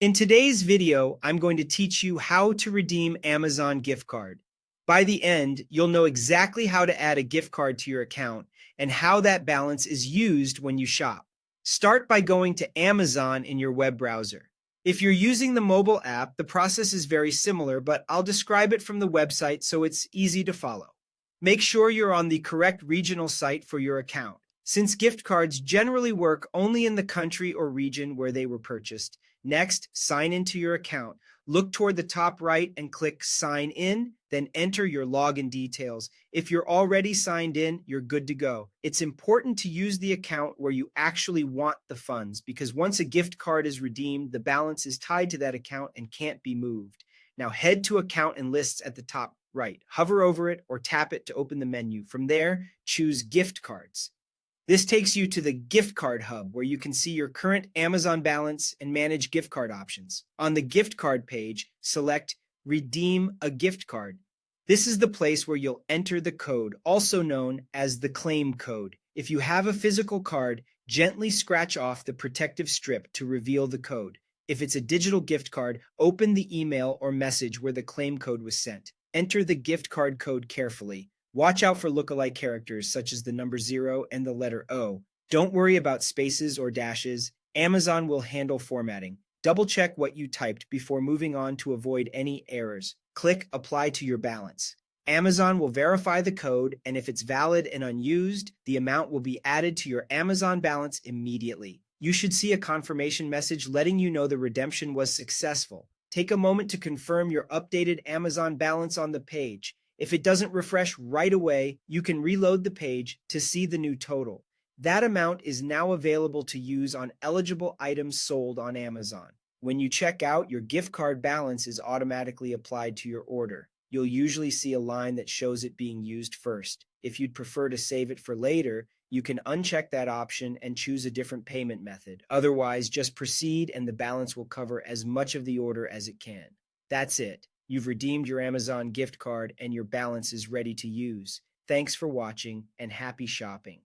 In today's video, I'm going to teach you how to redeem Amazon gift card. By the end, you'll know exactly how to add a gift card to your account and how that balance is used when you shop. Start by going to Amazon in your web browser. If you're using the mobile app, the process is very similar, but I'll describe it from the website so it's easy to follow. Make sure you're on the correct regional site for your account, since gift cards generally work only in the country or region where they were purchased. Next, sign into your account. Look toward the top right and click Sign In, then enter your login details. If you're already signed in, you're good to go. It's important to use the account where you actually want the funds because once a gift card is redeemed, the balance is tied to that account and can't be moved. Now head to Account and Lists at the top right. Hover over it or tap it to open the menu. From there, choose Gift Cards. This takes you to the gift card hub where you can see your current Amazon balance and manage gift card options. On the gift card page, select Redeem a Gift Card. This is the place where you'll enter the code, also known as the claim code. If you have a physical card, gently scratch off the protective strip to reveal the code. If it's a digital gift card, open the email or message where the claim code was sent. Enter the gift card code carefully. Watch out for lookalike characters such as the number 0 and the letter O. Don't worry about spaces or dashes. Amazon will handle formatting. Double check what you typed before moving on to avoid any errors. Click Apply to your balance. Amazon will verify the code, and if it's valid and unused, the amount will be added to your Amazon balance immediately. You should see a confirmation message letting you know the redemption was successful. Take a moment to confirm your updated Amazon balance on the page. If it doesn't refresh right away, you can reload the page to see the new total. That amount is now available to use on eligible items sold on Amazon. When you check out, your gift card balance is automatically applied to your order. You'll usually see a line that shows it being used first. If you'd prefer to save it for later, you can uncheck that option and choose a different payment method. Otherwise, just proceed and the balance will cover as much of the order as it can. That's it. You've redeemed your Amazon gift card and your balance is ready to use. Thanks for watching and happy shopping.